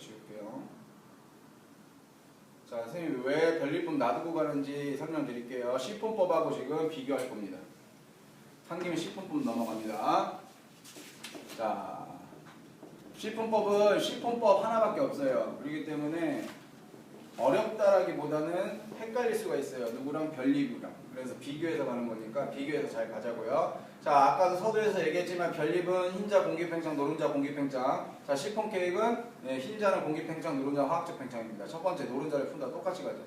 지울게요. 자, 선생님이 왜 별립분 놔두고 가는지 설명드릴게요. 시폰법하고 지금 비교할 겁니다. 한 김에 시폰법 넘어갑니다. 자, 시폰법은 시폰법 하나밖에 없어요. 그렇기 때문에 어렵다라기보다는 헷갈릴 수가 있어요. 누구랑 별립이랑. 그래서 비교해서 가는 거니까 비교해서 잘 가자고요. 자, 아까도 서두에서 얘기했지만 별립은 흰자 공기팽창, 노른자 공기팽창. 자, 시폰 케이크는 흰자는 공기팽창, 노른자 화학적 팽창입니다. 첫 번째 노른자를 푼다. 똑같이 가죠.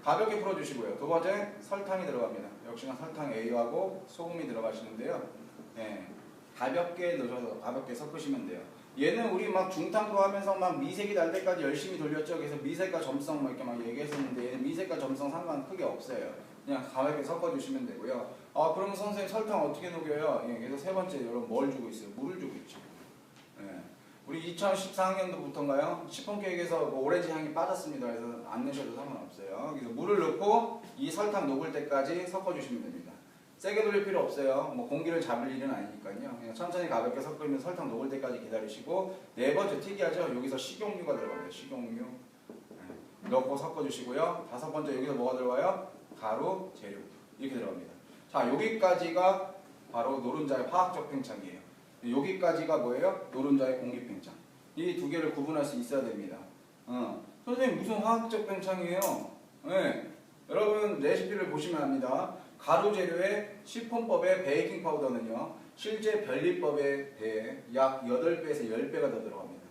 가볍게 풀어주시고요. 두 번째 설탕이 들어갑니다. 역시나 설탕 A하고 소금이 들어가시는데요. 네, 가볍게 넣으셔서 가볍게 섞으시면 돼요. 얘는 우리 막 중탕도 하면서 막 미색이 날 때까지 열심히 돌렸죠. 그래서 미색과 점성 뭐 이렇게 막 얘기했었는데 얘는 미색과 점성 상관 크게 없어요. 그냥 가볍게 섞어주시면 되고요. 그러면 선생님 설탕 어떻게 녹여요? 예, 그래서 세 번째 여러분 뭘 주고 있어요? 물을 주고 있죠. 예. 우리 2014학년도부터인가요? 시폰 케이크에서 뭐 오렌지 향이 빠졌습니다. 그래서 안 넣으셔도 상관없어요. 그래서 물을 넣고 이 설탕 녹을 때까지 섞어주시면 됩니다. 세게 돌릴 필요 없어요. 뭐 공기를 잡을 일은 아니니까요. 그냥 천천히 가볍게 섞으면 설탕 녹을 때까지 기다리시고 네 번째 특이하죠. 여기서 식용유가 들어갑니다. 식용유 넣고 섞어주시고요. 다섯 번째 여기서 뭐가 들어가요? 가루, 재료 이렇게 들어갑니다. 자, 여기까지가 바로 노른자의 화학적 팽창이에요. 여기까지가 뭐예요? 노른자의 공기팽창. 이 두 개를 구분할 수 있어야 됩니다. 선생님 무슨 화학적 팽창이에요? 네. 여러분 레시피를 보시면 압니다. 가루 재료의 시폰법의 베이킹 파우더는요. 실제 별립법에 대해 약 8배에서 10배가 더 들어갑니다.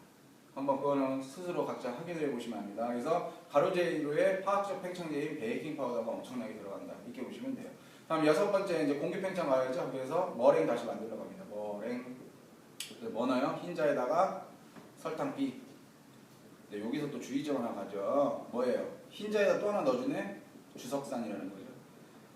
한번 그거는 스스로 각자 확인해 보시면 합니다. 그래서 가루 재료의 화학적 팽창제인 베이킹 파우더가 엄청나게 들어간다. 이렇게 보시면 돼요. 다음 여섯 번째 이제 공기 팽창 가야죠. 그래서 머랭 다시 만들어 갑니다. 머랭. 뭐 넣어요? 흰자에다가 설탕 B. 네, 여기서 또 주의점 하나 가죠. 뭐예요? 흰자에다 또 하나 넣어주네? 주석산이라는 거죠.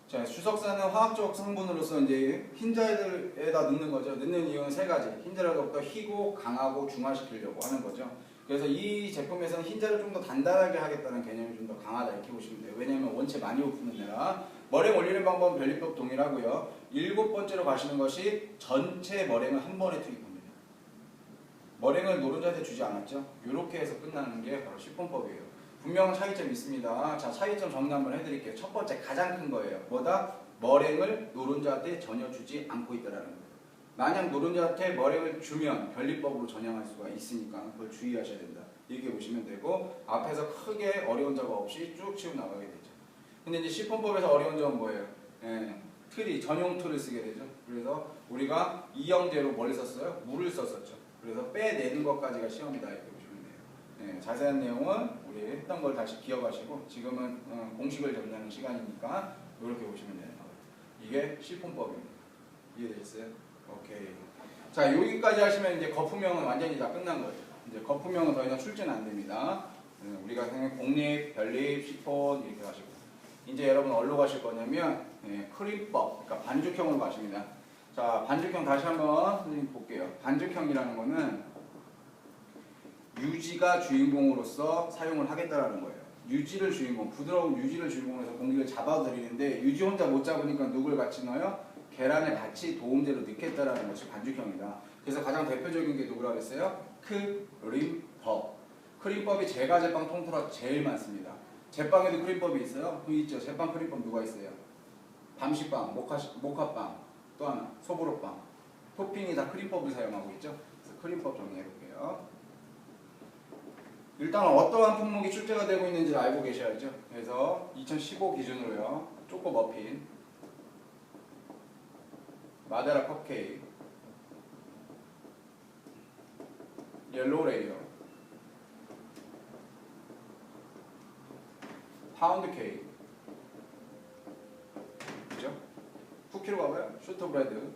자, 주석산은 화학적 성분으로서 이제 흰자에다 넣는 거죠. 넣는 이유는 세 가지. 흰자로부터 희고, 강하고, 중화시키려고 하는 거죠. 그래서 이 제품에서는 흰자를 좀 더 단단하게 하겠다는 개념이 좀 더 강하다 이렇게 보시면 돼요. 왜냐하면 원체 많이 오프는 데라. 머랭 올리는 방법은 별립법 동일하고요. 일곱 번째로 가시는 것이 전체 머랭을 한 번에 투입합니다. 머랭을 노른자한테 주지 않았죠. 이렇게 해서 끝나는 게 바로 시폰법이에요. 분명한 차이점이 있습니다. 자, 차이점 정리 한번 해드릴게요. 첫 번째 가장 큰 거예요. 뭐다? 머랭을 노른자한테 전혀 주지 않고 있다라는 거예요. 만약 노른자한테 머랭을 주면 별립법으로 전향할 수가 있으니까 그걸 주의하셔야 된다. 이렇게 보시면 되고 앞에서 크게 어려운 작업 없이 쭉 치고 나가게 되죠. 근데 이제 시폰법에서 어려운 점은 뭐예요? 틀이 전용 틀을 쓰게 되죠. 그래서 우리가 이형제로 뭘 썼어요? 물을 썼었죠. 그래서 빼내는 것까지가 시험이다 이렇게 보시면 돼요. 자세한 내용은 우리 했던 걸 다시 기억하시고 지금은 공식을 정리하는 시간이니까 이렇게 보시면 되는 거예요. 이게 시폰법입니다. 이해되셨어요? 오케이. 자, 여기까지 하시면 이제 거품형은 완전히 다 끝난 거예요. 이제 거품형은 더 이상 출제는 안 됩니다. 우리가 생각 공립, 별립, 시폰 이렇게 가시고 이제 여러분 어디로 가실 거냐면 크림법, 그러니까 반죽형으로 가십니다. 자, 반죽형 다시 한번 선생님 볼게요. 반죽형이라는 거는 유지가 주인공으로서 사용을 하겠다라는 거예요. 유지를 주인공, 부드러운 유지를 주인공으로 해서 공기를 잡아들이는데 유지 혼자 못 잡으니까 누굴 같이 넣어요? 계란을 같이 도움제로 넣겠다라는 것이 반죽형이다. 그래서 가장 대표적인 게 누구라고 했어요? 크림법. 크림법이 제과 제빵 통틀어 제일 많습니다. 제빵에도 크림법이 있어요? 그 있죠. 제빵 크림법 누가 있어요? 밤식빵, 모카빵, 또 하나 소보로빵. 토핑이 다 크림법을 사용하고 있죠. 그래서 크림법 정리해 볼게요. 일단 어떠한 품목이 출제가 되고 있는지 알고 계셔야죠. 그래서 2015 기준으로요. 초코 머핀, 마데라 컵케이크, 옐로우 레이어, 파운드 케이크, 그죠? 쿠키로 가봐요. 슈터브레드,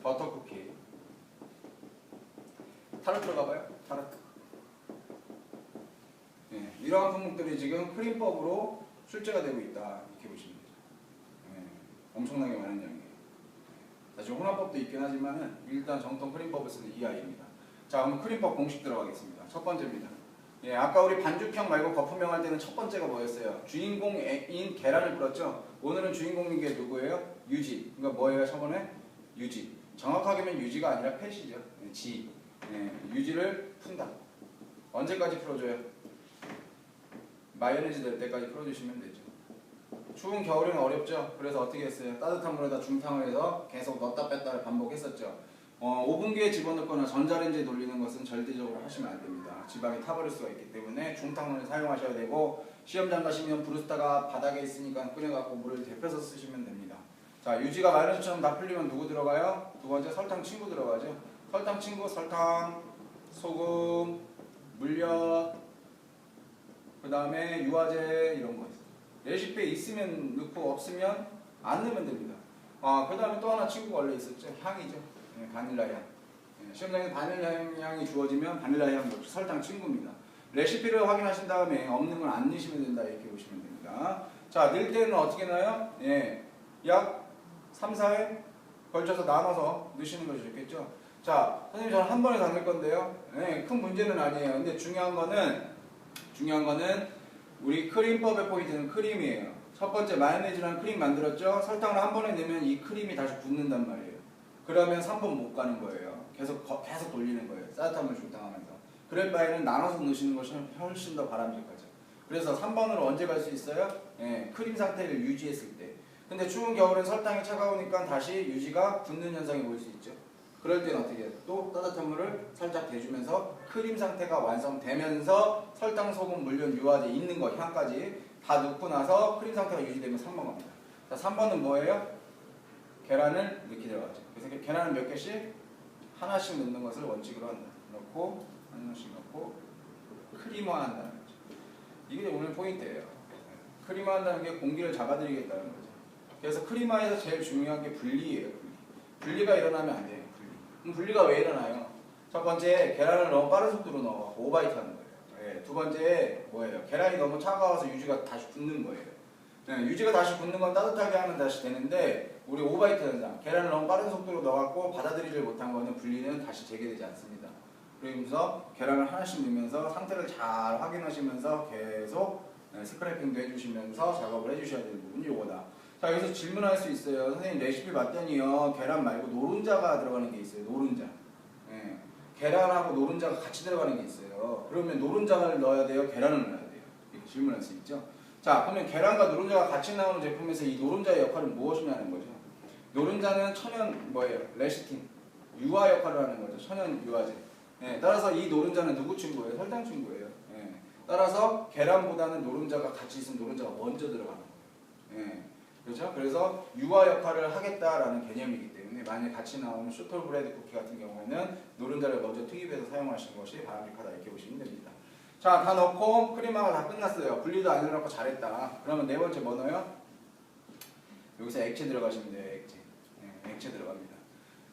버터 쿠키, 타르트로 가봐요. 타르트. 이러한 품목들이 지금 크림법으로 출제가 되고 있다. 이렇게 보시면 되죠. 엄청나게 많은 양이에요. 사실 혼합법도 있긴 하지만은 일단 정통 크림법을 쓰는 이 아이입니다. 자, 그럼 크림법 공식 들어가겠습니다. 첫 번째입니다. 아까 우리 반죽형 말고 거품형 할 때는 첫 번째가 뭐였어요? 주인공인 계란을 풀었죠? 오늘은 주인공인 게 누구예요? 유지. 그러니까 뭐예요? 저번에? 유지. 정확하게는 유지가 아니라 펫이죠. 지. 유지를 푼다. 언제까지 풀어줘요? 마요네즈 될 때까지 풀어주시면 되죠. 추운 겨울에는 어렵죠. 그래서 어떻게 했어요? 따뜻한 물에다 중탕을 해서 계속 넣었다 뺐다를 반복했었죠. 오븐기에 집어넣거나 전자레인지에 돌리는 것은 절대적으로 하시면 안 됩니다. 지방이 타버릴 수가 있기 때문에 중탕물을 사용하셔야 되고, 시험장 가시면 브루스타가 바닥에 있으니까 꺼내갖고 물을 데펴서 쓰시면 됩니다. 자, 유지가 마요네즈처럼 다 풀리면 누구 들어가요? 두 번째 설탕 친구 들어가죠. 설탕 친구, 설탕, 소금, 물엿, 그 다음에 유화제 이런 거 있어요. 레시피에 있으면 넣고 없으면 안 넣으면 됩니다. 그 다음에 또 하나 친구가 원래 있었죠. 향이죠. 바닐라 향. 시험장에 바닐라 향이 주어지면 바닐라 향 역시 설탕 친구입니다. 레시피를 확인하신 다음에 없는 건 안 넣으시면 된다 이렇게 보시면 됩니다. 자, 넣을 때는 어떻게 넣어요? 약 3, 4회 걸쳐서 나눠서 넣으시는 것이 좋겠죠. 자, 선생님 저는 한 번에 다 넣을 건데요. 큰 문제는 아니에요. 근데 중요한 거는 우리 크림법의 포인트는 크림이에요. 첫 번째 마요네즈랑 크림 만들었죠. 설탕을 한 번에 넣으면 이 크림이 다시 굳는단 말이에요. 그러면 3번 못 가는 거예요. 계속 돌리는 거예요. 따뜻한 물 중탕하면서. 그럴 바에는 나눠서 넣으시는 것이 훨씬 더 바람직하죠. 그래서 3번으로 언제 갈 수 있어요? 크림 상태를 유지했을 때. 근데 추운 겨울엔 설탕이 차가우니까 다시 유지가 굳는 현상이 보일 수 있죠. 그럴 때는 어떻게 해요? 또 따뜻한 물을 살짝 대주면서 크림 상태가 완성되면서 설탕, 소금, 물엿, 유화제 있는 거 향까지 다 넣고 나서 크림 상태가 유지되면 3번 갑니다. 자, 3번은 뭐예요? 계란을 넣기 들어가죠. 그래서 계란을 몇 개씩? 하나씩 넣는 것을 원칙으로 한다. 넣고 하나씩 넣고 크림화한다는 거죠. 이게 오늘 포인트예요. 크림화한다는 게 공기를 잡아들이겠다는 거죠. 그래서 크림화에서 제일 중요한 게 분리예요. 분리가 일어나면 안 돼요. 그럼 분리가 왜 일어나요? 첫 번째, 계란을 너무 빠른 속도로 넣어 오바이트 하는 거예요. 두 번째 뭐예요? 계란이 너무 차가워서 유지가 다시 굳는 거예요. 유지가 다시 굳는 건 따뜻하게 하면 다시 되는데, 우리 오바이트 현상, 계란을 너무 빠른 속도로 넣어갖고 받아들이질 못한 거는 분리는 다시 재개되지 않습니다. 그러면서 계란을 하나씩 넣으면서 상태를 잘 확인하시면서 계속 스크래핑도 해주시면서 작업을 해주셔야 되는 부분이 요거다. 자, 여기서 질문할 수 있어요. 선생님 레시피 봤더니요, 계란 말고 노른자가 들어가는 게 있어요. 노른자. 계란하고 노른자가 같이 들어가는 게 있어요. 그러면 노른자를 넣어야 돼요? 계란을 넣어야 돼요? 이렇게 질문할 수 있죠. 자, 그러면 계란과 노른자가 같이 나오는 제품에서 이 노른자의 역할은 무엇이냐는 거죠. 노른자는 천연 뭐예요? 레시틴. 유화 역할을 하는 거죠. 천연 유화제. 따라서 이 노른자는 누구 친구예요? 설탕 친구예요. 따라서 계란보다는 노른자가 같이 있으면 노른자가 먼저 들어가는 거예요. 그렇죠? 그래서 유화 역할을 하겠다라는 개념이기 때문에 만약에 같이 나오는 슈터브레드 쿠키 같은 경우에는 노른자를 먼저 투입해서 사용하시는 것이 바람직하다 이렇게 보시면 됩니다. 자, 다 넣고 크림화가 다 끝났어요. 분리도 안 해놓고 잘했다. 그러면 네 번째 뭐 넣어요? 여기서 액체 들어가시면 돼요. 액체. 액체 들어갑니다.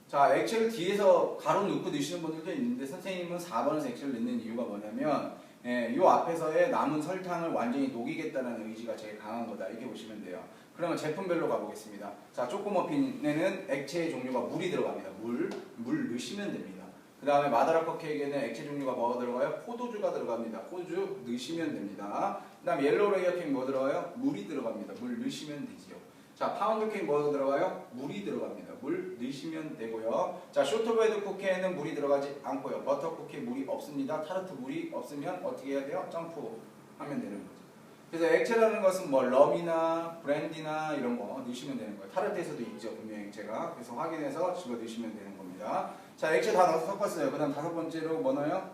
자, 액체를 뒤에서 가로 넣고 넣으시는 분들도 있는데, 선생님은 4번에서 액체를 넣는 이유가 뭐냐면 이 앞에서의 남은 설탕을 완전히 녹이겠다는 의지가 제일 강한 거다 이렇게 보시면 돼요. 그러면 제품별로 가보겠습니다. 자, 초코머핀에는 액체의 종류가 물이 들어갑니다. 물 넣으시면 됩니다. 그 다음에 마다라 컵케이크에는 액체 종류가 뭐가 들어가요? 포도주가 들어갑니다. 포도주 넣으시면 됩니다. 그 다음에 옐로우 레이어 케이크 뭐 들어가요? 물이 들어갑니다. 물 넣으시면 되지요. 자, 파운드 케이크 뭐 들어가요? 물이 들어갑니다. 물 넣으시면 되고요. 자, 쇼트브레드 쿠키에는 물이 들어가지 않고요. 버터 쿠키 물이 없습니다. 타르트 물이 없으면 어떻게 해야 돼요? 점프하면 되는 거죠. 그래서 액체라는 것은 뭐 럼이나 브랜디나 이런 거 넣으시면 되는 거예요. 타르트에서도 있죠, 분명히 액체가. 그래서 확인해서 집어 넣으시면 되는 겁니다. 자, 액체 다 넣어서 섞었어요. 그 다음 다섯 번째로 뭐 넣어요?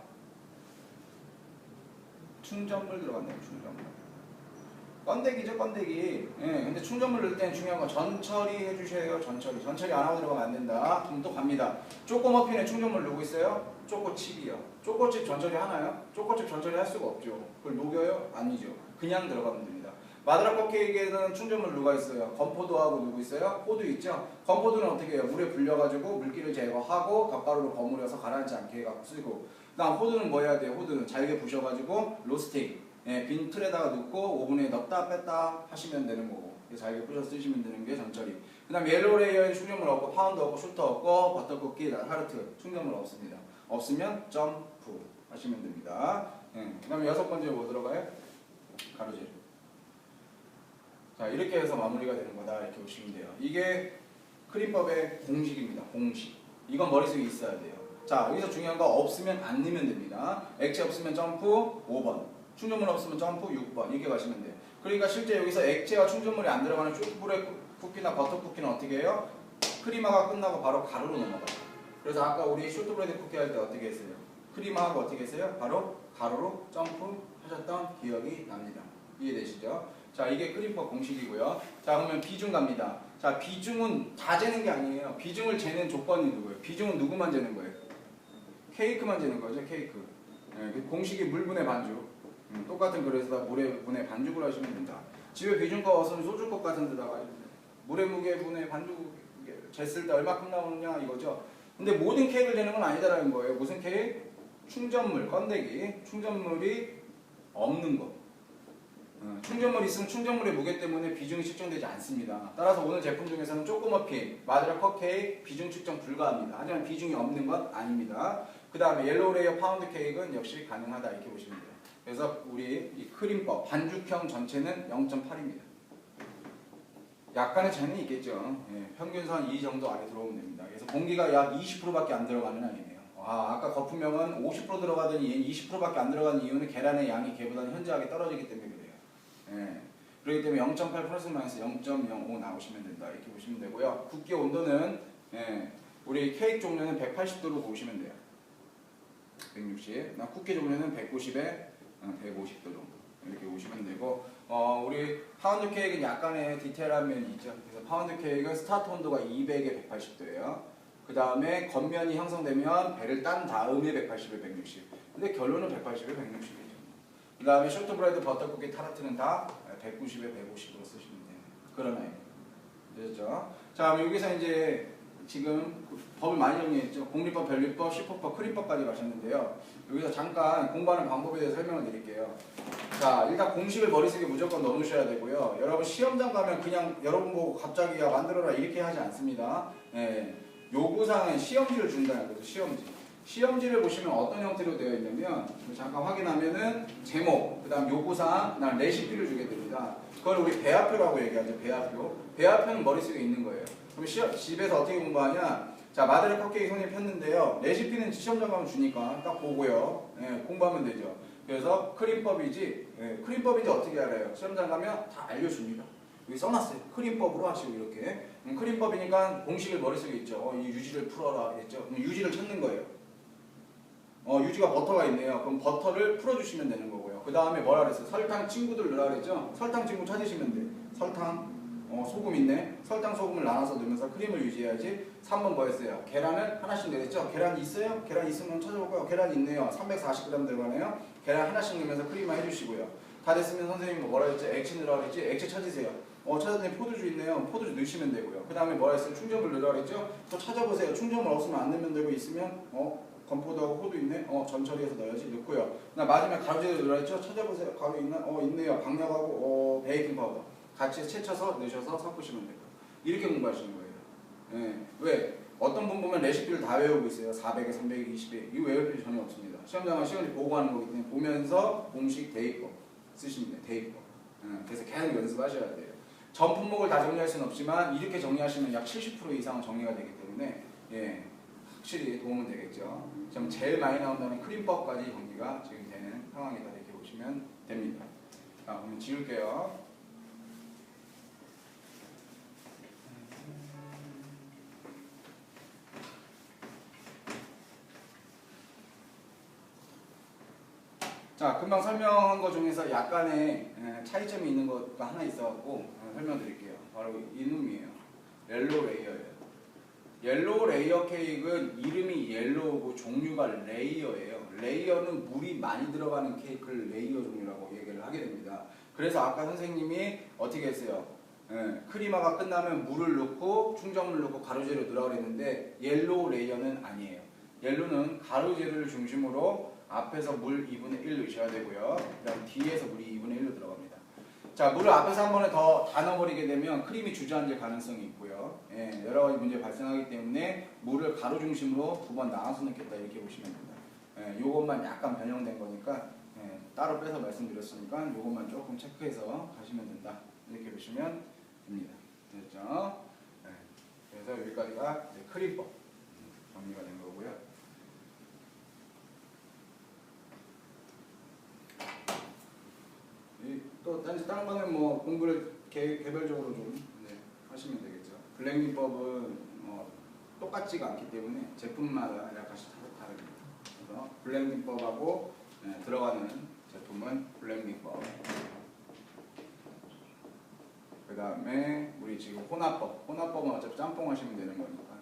충전물 들어갔네요. 충전물. 건더기죠, 건더기. 근데 충전물 넣을 때는 중요한 건 전처리 해주셔야 돼요. 전처리 안 하고 들어가면 안 된다. 그럼 또 갑니다. 초코머핀에 충전물 넣고 있어요? 초코칩이요. 초코칩 전처리 하나요? 초코칩 전처리 할 수가 없죠. 그걸 녹여요? 아니죠. 그냥 들어가면 됩니다. 마드라 컵케이크에는 충전물 누가 있어요? 건포도하고 누구 있어요? 호두 있죠? 건포도는 어떻게 해요? 물에 불려가지고 물기를 제거하고 갓가루로 버무려서 가라앉지 않게 해갖고 쓰고, 그 다음 호두는 뭐 해야 돼요? 호두는 잘게 부셔가지고 로스팅, 빈 틀에다가 넣고 오븐에 넣었다 뺐다 하시면 되는 거고, 잘게 부셔서 쓰시면 되는 게 전처리. 그 다음 옐로우 레이어에 충전물 없고 파운드 없고 슈터 없고 버터쿠키, 하르트 충전물 없습니다. 없으면 점프 하시면 됩니다. 그 다음에 여섯 번째 뭐 들어가요? 가루질. 자, 이렇게 해서 마무리가 되는 거다 이렇게 보시면 돼요. 이게 크림법의 공식입니다. 공식. 이건 머릿속에 있어야 돼요. 자, 여기서 중요한 거 없으면 안 넣으면 됩니다. 액체 없으면 점프 5번. 충전물 없으면 점프 6번. 이렇게 가시면 돼요. 그러니까 실제 여기서 액체와 충전물이 안 들어가는 쇼트브레드 쿠키나 버터 쿠키는 어떻게 해요? 크리마가 끝나고 바로 가루로 넘어가요. 그래서 아까 우리 쇼트브레드 쿠키 할 때 어떻게 했어요? 크리마하고 어떻게 했어요? 바로 가루로 점프 하셨던 기억이 납니다. 이해되시죠? 자, 이게 크림법 공식이고요. 자, 그러면 비중 갑니다. 자, 비중은 다 재는 게 아니에요. 비중을 재는 조건이 누구예요? 비중은 누구만 재는 거예요? 케이크만 재는 거죠, 케이크. 네, 그 공식이 물분의 반죽. 똑같은 그릇에다 물의 분의 반죽을 하시면 된다. 집에 비중컵 없으면 소주컵 같은 데다가 물의 무게 분의 반죽 쟀을 때 얼마큼 나오느냐 이거죠. 근데 모든 케이크를 재는 건 아니다라는 거예요. 무슨 케이크? 충전물, 건더기. 충전물이 없는 거. 충전물이 있으면 충전물의 무게 때문에 비중이 측정되지 않습니다. 따라서 오늘 제품 중에서는 조그머피, 마드라 컵케이크 비중 측정 불가합니다. 하지만 비중이 없는 건 아닙니다. 그 다음에 옐로우 레이어 파운드 케이크는 역시 가능하다 이렇게 보시면 돼요. 그래서 우리 이 크림법 반죽형 전체는 0.8입니다. 약간의 차이는 있겠죠. 예, 평균선 이 정도 안에 들어오면 됩니다. 그래서 공기가 약 20%밖에 안 들어가는 아니네요. 아까 거품명은 50% 들어가더니 얘는 20%밖에 안 들어가는 이유는 계란의 양이 걔보다는 현저하게 떨어지기 때문에 그래요. 예, 그렇기 때문에 0.8 플러스 마이너스 0.05 나오시면 된다 이렇게 보시면 되고요. 굽기 온도는 우리 케이크 종류는 180도로 보시면 돼요. 160. 쿠키 종류는 190에 150도 정도 이렇게 보시면 되고, 우리 파운드 케이크는 약간의 디테일한 면이 있죠. 그래서 파운드 케이크는 스타트 온도가 200에 180도예요. 그 다음에 겉면이 형성되면 배를 딴 다음에 180에 160. 근데 결론은 180에 160이죠. 그 다음에 쇼트브레드 버터쿠키 타르트는 다 190에 150으로 쓰시면 돼요. 그런 아이. 되셨죠? 자, 여기서 이제 지금 법을 많이 정리했죠. 공리법, 변리법, 시법법, 크림법까지 가셨는데요. 여기서 잠깐 공부하는 방법에 대해서 설명을 드릴게요. 자, 일단 공식을 머릿속에 무조건 넣어놓으셔야 되고요. 여러분 시험장 가면 그냥 여러분 보고 갑자기 야 만들어라 이렇게 하지 않습니다. 요구사항은 시험지를 준다는 거죠. 시험지. 시험지를 보시면 어떤 형태로 되어 있냐면 잠깐 확인하면은 제목, 그 다음 요구사항, 그 다음 레시피를 주게 됩니다. 그걸 우리 배합표라고 얘기하죠. 배합표. 배합표는 머릿속에 있는 거예요. 그럼 집에서 어떻게 공부하냐? 자, 마드레 컵케이크 손님 폈는데요. 레시피는 시험장 가면 주니까 딱 보고요. 공부하면 되죠. 그래서 크림법이지, 크림법인지 어떻게 알아요? 시험장 가면 다 알려줍니다. 여기 써놨어요. 크림법으로 하시고 이렇게. 크림법이니까 공식을 머릿속에 있죠. 이 유지를 풀어라 했죠. 그럼 유지를 찾는 거예요. 유지가 버터가 있네요. 그럼 버터를 풀어주시면 되는 거고요. 그 다음에 뭐라 그랬어요? 설탕 친구들 넣으라 그랬죠? 설탕 친구 찾으시면 돼. 설탕, 소금 있네. 설탕, 소금을 나눠서 넣으면서 크림을 유지해야지. 3번 뭐였어요? 계란을 하나씩 넣었죠? 계란 있어요? 계란 있으면 찾아볼까요? 계란 있네요. 340g 들어가네요. 계란 하나씩 넣으면서 크림만 해주시고요. 다 됐으면 선생님이 뭐라 했지? 액체 넣으라 그랬지? 액체 찾으세요. 찾았더니 포도주 있네요. 포도주 넣으시면 되고요. 그 다음에 뭐라 했어요? 충전물 넣으라 그랬죠? 또 찾아보세요. 충전물 없으면 안 넣으면 되고 있으면 건포도하고 호두 있네? 전처리해서 넣어야지. 넣고요. 나 마지막에 가루재료 넣으라 했죠? 찾아보세요. 가루 있나? 있네요. 박력하고 베이킹 파우더 같이 채쳐서 넣으셔서 섞으시면 돼요. 이렇게 공부하시는 거예요. 왜? 어떤 분 보면 레시피를 다 외우고 있어요. 400에 300에 20에. 이거 외울 필요 전혀 없습니다. 시험장은 시험지 보고하는 거기 때문에 보면서 공식 대입법 쓰시면 돼요. 대입법. 그래서 계속 연습하셔야 돼요. 전 품목을 다 정리할 수는 없지만 이렇게 정리하시면 약 70% 이상은 정리가 되기 때문에 확실히 도움은 되겠죠. 좀 제일 많이 나온다는 크림법까지 정리가 지금 되는 상황이다 이렇게 보시면 됩니다. 자, 그럼 지울게요. 자, 금방 설명한 것 중에서 약간의 차이점이 있는 것가 하나 있어갖고 설명드릴게요. 바로 이 놈이에요. 옐로우 레이어예요. 옐로우 레이어 케이크는 이름이 옐로우고 종류가 레이어예요. 레이어는 물이 많이 들어가는 케이크를 레이어 종류라고 얘기를 하게 됩니다. 그래서 아까 선생님이 어떻게 했어요? 크리마가 끝나면 물을 넣고 충전물 넣고 가루재료 넣으라고 그랬는데 옐로우 레이어는 아니에요. 옐로우는 가루재료를 중심으로 앞에서 물 2분의 1 넣으셔야 되고요. 그 다음 뒤에서 물이 2분의 1로 들어갑니다. 자, 물을 앞에서 한 번에 더 다 넣어버리게 되면 크림이 주저앉을 가능성이 있고요. 여러 가지 문제 발생하기 때문에 물을 가루 중심으로 두 번 나눠서 넣겠다 이렇게 보시면 됩니다. 요것만 약간 변형된 거니까 따로 빼서 말씀드렸으니까 요것만 조금 체크해서 가시면 된다. 이렇게 보시면 됩니다. 됐죠? 그래서 그래서 여기까지가 이제 크림법 정리가 된 거고요. 또 다른 거는 뭐 공부를 개별적으로 좀 하시면 되겠죠. 블렌딩법은 똑같지가 않기 때문에 제품마다 약간씩 다릅니다. 그래서 블렌딩법하고 들어가는 제품은 블렌딩법. 그 다음에 우리 지금 혼합법은 어차피 짬뽕 하시면 되는 거니까.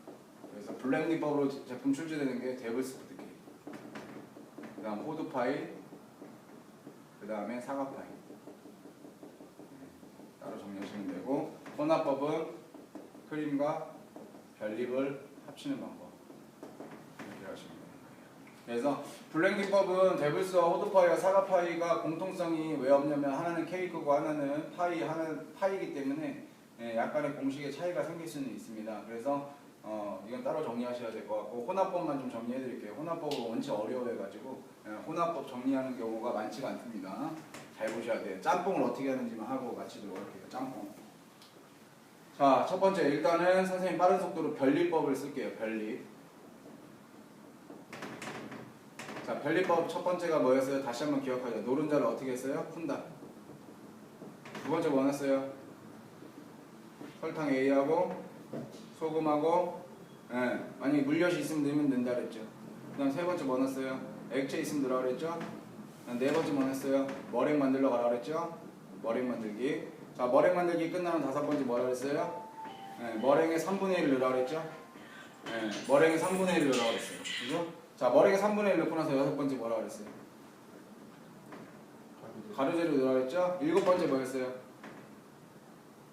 그래서 블렌딩법으로 제품 출시되는 게 데블스 푸드케이크. 그 다음 호두파이, 그 다음에 사과파이. 따로 정리하시면 되고, 혼합법은 크림과 별립을 합치는 방법. 이렇게 하시면 되는 거예요. 그래서 블렌딩법은 데블스와 호두파이와 사과파이가 공통성이 왜 없냐면 하나는 케이크고 하나는 파이이기 때문에 약간의 공식의 차이가 생길 수는 있습니다. 그래서 이건 따로 정리하셔야 될 것 같고, 혼합법만 좀 정리해 드릴게요. 혼합법은 원체 어려워해가지고 혼합법 정리하는 경우가 많지가 않습니다. 잘 보셔야 돼요. 짬뽕을 어떻게 하는지만 하고 마치도록 할게요. 짬뽕. 자, 첫 번째 일단은 선생님 빠른 속도로 별립법을 쓸게요. 별립. 자, 별립법 첫 번째가 뭐였어요? 다시 한번 기억하죠. 노른자를 어떻게 했어요? 푼다. 두 번째 뭐 했어요? 설탕 A하고 소금하고 만약에 물엿이 있으면 넣으면 된다 그랬죠. 그 다음 세 번째 뭐 넣었어요? 액체 있으면 넣으라 그랬죠. 네 번째 뭐 했어요? 머랭 만들러 가라 그랬죠. 머랭 만들기. 자, 머랭 만들기 끝나면 다섯 번째 뭐라 그랬어요? 머랭의 3분의 1 넣으라 그랬죠. 머랭의 3분의 1 넣으라 그랬어요. 그죠? 자, 머랭의 3분의 1 넣고 나서 여섯 번째 뭐라 그랬어요? 가루재료 넣으라 그랬죠. 일곱 번째 뭐였어요?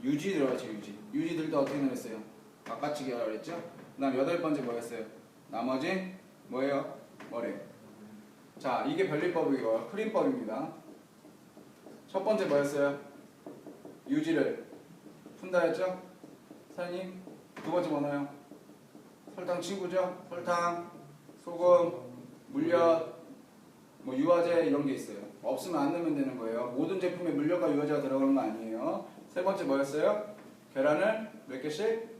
유지 넣으라 그랬죠. 유지들도 어떻게 넣었어요? 바깥치기 하라 그랬죠. 그 다음 여덟 번째 뭐였어요? 나머지 뭐예요? 머랭. 자, 이게 별립법이고 크림법입니다. 첫 번째 뭐였어요? 유지를 푼다 했죠? 사장님, 두 번째 뭐나요? 설탕 친구죠? 설탕, 소금, 물엿, 뭐 유화제 이런 게 있어요. 없으면 안 넣으면 되는 거예요. 모든 제품에 물엿과 유화제가 들어가는 거 아니에요. 세 번째 뭐였어요? 계란을 몇 개씩?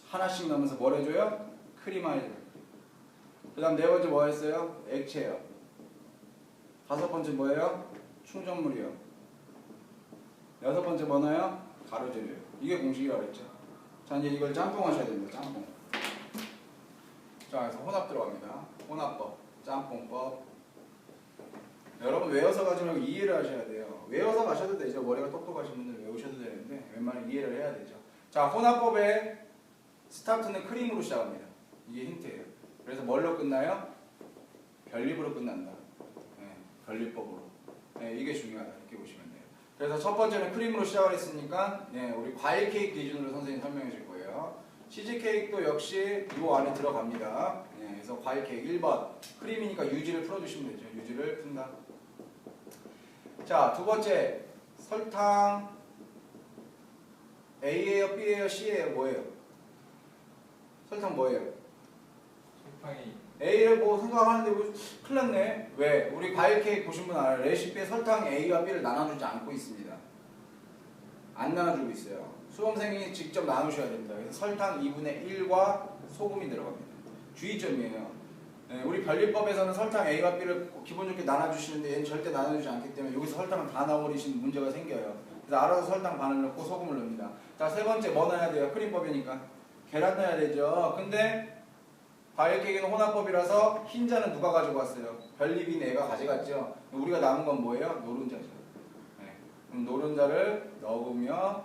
하나씩 넣으면서 뭘 해줘요? 크림화해줘요. 그 다음 네 번째 뭐였어요? 액체요. 다섯 번째 뭐예요? 충전물이요. 여섯 번째 뭐나요? 가루재료요. 이게 공식이라고 했죠. 자, 이제 이걸 짬뽕 하셔야 됩니다. 짬뽕. 자, 그래서 혼합 들어갑니다. 혼합법, 짬뽕법. 여러분 외워서 가지 말고 이해를 하셔야 돼요. 외워서 가셔도 되죠. 머리가 똑똑하신 분들 외우셔도 되는데 웬만하면 이해를 해야 되죠. 자, 혼합법의 스타트는 크림으로 시작합니다. 이게 힌트예요. 그래서 뭘로 끝나요? 별립으로 끝난다. 별립법으로. 이게 중요하다. 이렇게 보시면 돼요. 그래서 첫 번째는 크림으로 시작을 했으니까 우리 과일 케이크 기준으로 선생님 설명해 줄 거예요. 치즈 케이크도 역시 이 안에 들어갑니다. 그래서 과일 케이크 1번 크림이니까 유지를 풀어주시면 되죠. 유지를 푼다. 자, 두 번째 설탕 A예요? B예요? C예요? 뭐예요? 설탕 뭐예요? 설탕이 A를 뭐 생각하는데 뭐 큰일 났네. 왜? 우리 과일 케이크 보신 분 알아요? 레시피에 설탕 A와 B를 나눠주지 않고 있습니다. 안 나눠주고 있어요. 수험생이 직접 나누셔야 됩니다. 그래서 설탕 2분의 1과 소금이 들어갑니다. 주의점이에요. 우리 별립법에서는 설탕 A와 B를 기본 좋게 나눠주시는데 얘는 절대 나눠주지 않기 때문에 여기서 설탕을 다 넣어버리시는 문제가 생겨요. 그래서 알아서 설탕 반을 넣고 소금을 넣습니다. 자, 세 번째 뭐 넣어야 돼요? 크림법이니까 계란 넣어야 되죠. 근데 과일 케이크는 혼합법이라서 흰자는 누가 가지고 왔어요? 별립인 애가 가져갔죠. 우리가 남은 건 뭐예요? 노른자죠. 그럼 노른자를 넣으며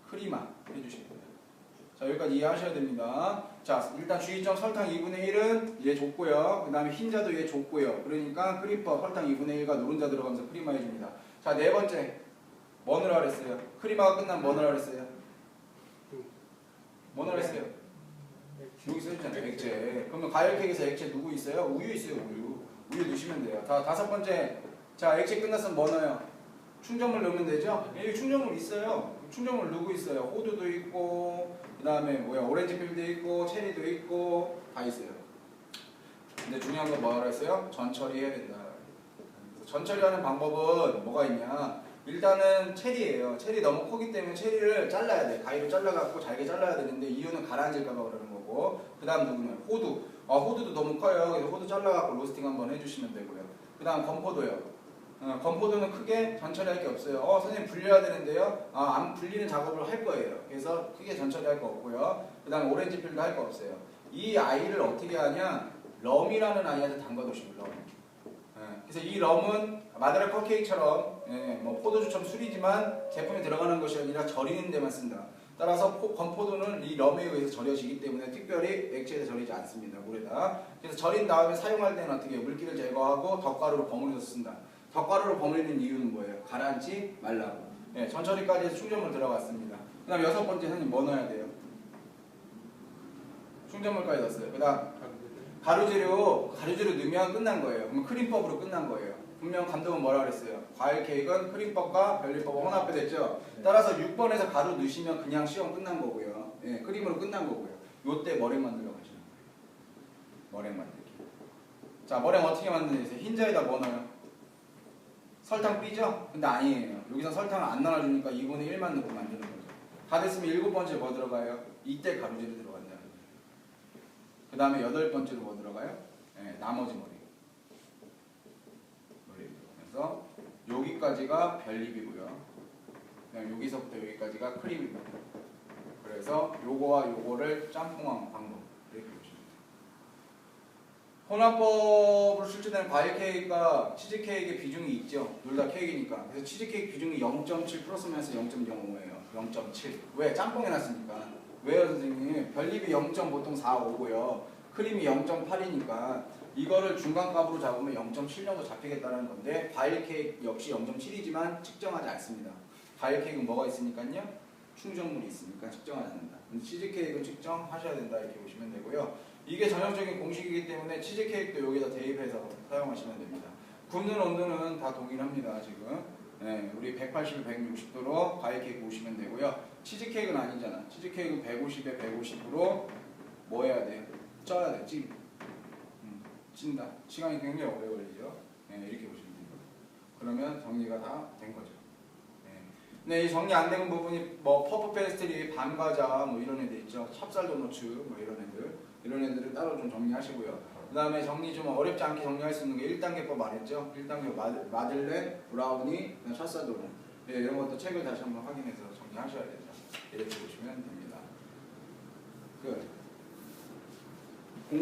크림화 해주시면 돼요. 자, 여기까지 이해하셔야 됩니다. 자, 일단 주의점 설탕 2분의 1은 얘 줬고요. 그 다음에 흰자도 얘 줬고요. 그러니까 크림법 설탕 2분의 1과 노른자 들어가면서 크림화 해줍니다. 자, 네 번째 뭐 넣으라 그랬어요? 크림화가 끝나면 뭐 넣으라 그랬어요? 뭐 넣으라 그랬어요? 여기 써있잖아요. 액체. 그러면 과일 케이크에서 액체 누구 있어요? 우유 있어요. 우유 넣으시면 돼요. 다섯 번째. 자, 액체 끝났으면 뭐 넣어요? 충전물 넣으면 되죠? 여기 충전물 있어요. 충전물 누구 있어요? 호두도 있고, 그 다음에 오렌지 필도 있고, 체리도 있고, 다 있어요. 근데 중요한 건 뭐라 했어요? 전처리 해야 된다. 그래서 전처리하는 방법은 뭐가 있냐? 일단은 체리예요. 체리 너무 크기 때문에 체리를 잘라야 돼. 가위로 잘라갖고 잘게 잘라야 되는데 이유는 가라앉을까봐 그러는 거고. 그 다음 누구는 호두. 호두도 너무 커요. 그래서 호두 잘라갖고 로스팅 한번 해주시면 되고요. 그 다음 건포도요. 건포도는 크게 전처리할 게 없어요. 선생님 불려야 되는데요. 안 불리는 작업을 할 거예요. 그래서 크게 전처리할 거 없고요. 그 다음 오렌지 필도 할 거 없어요. 이 아이를 어떻게 하냐? 럼이라는 아이한테 담가두시고 럼. 그래서 이 럼은 마데라 컵케이크처럼 뭐 포도주처럼 술이지만 제품에 들어가는 것이 아니라 절이는 데만 쓴다. 따라서 건포도는 이 럼에 의해서 절여지기 때문에 특별히 액체에서 절이지 않습니다. 물에다. 그래서 절인 다음에 사용할 때는 어떻게 물기를 제거하고 덧가루로 버무려서 쓴다. 덧가루로 버무리는 이유는 뭐예요? 가라앉지 말라고. 전처리까지 해서 충전물 들어갔습니다. 그 다음 6번째 선생님 뭐 넣어야 돼요? 충전물까지 넣었어요. 그 다음 가루재료 넣으면 끝난 거예요. 그럼 크림법으로 끝난 거예요. 분명 감독은 뭐라 그랬어요? 과일 케이크는 크림법과 별리법은 혼합됐죠. 따라서 6번에서 가루 넣으시면 그냥 시험 끝난 거고요. 크림으로 끝난 거고요. 요때 머랭 만들러 가시는 거예요. 머랭 만들기. 자, 머랭 어떻게 만드는지 흰자에다 뭐 넣어요? 설탕 삐죠? 근데 아니에요. 여기서 설탕을 안 나눠주니까 2분의 1만 넣고 만드는 거죠. 다 됐으면 7번째 뭐 들어가요? 이때 가루재료 들어간다는 거예요. 그 다음에 8번째로 뭐 들어가요? 나머지 머리. 그래서 여기까지가 별립이고요. 그냥 여기서부터 여기까지가 크림입니다. 그래서 요거와 요거를 짬뽕한 방법 이렇게 보시면 돼요. 혼합법으로 출제되는 과일 케이크가 치즈 케이크의 비중이 있죠. 둘 다 케이크니까. 그래서 치즈 케이크 비중이 0.7 플러스 마이너스 0.05예요. 0.7. 왜? 짬뽕 해놨으니까. 왜요 선생님? 별립이 0. 보통 4, 5고요. 크림이 0.8이니까 이거를 중간값으로 잡으면 0.7 정도 잡히겠다는 건데 과일 케이크 역시 0.7이지만 측정하지 않습니다. 과일 케이크는 뭐가 있으니까요? 충전물이 있으니까 측정하지 않는다. 근데 치즈 케이크는 측정하셔야 된다 이렇게 보시면 되고요. 이게 전형적인 공식이기 때문에 치즈 케이크도 여기다 대입해서 사용하시면 됩니다. 굽는 온도는 다 동일합니다. 지금 우리 180, 160도로 과일 케이크 보시면 되고요. 치즈 케이크는 아니잖아. 치즈 케이크는 150에 150으로 뭐 해야 돼요? 쪄야 돼. 찐다. 시간이 굉장히 오래 걸리죠. 이렇게 보시면 됩니다. 그러면 정리가 다 된 거죠. 네, 이 정리 안 된 부분이 뭐 퍼프 페스트리, 밤과자 뭐 이런 애들 있죠. 찹쌀 도너츠 뭐 이런 애들을 따로 좀 정리하시고요. 그 다음에 정리 좀 어렵지 않게 정리할 수 있는 게 1단계법 말했죠. 1단계 마들렌, 브라우니, 찹쌀 도넛. 이런 것도 책을 다시 한번 확인해서 정리하셔야 되죠. 이렇게 보시면 됩니다. 끝.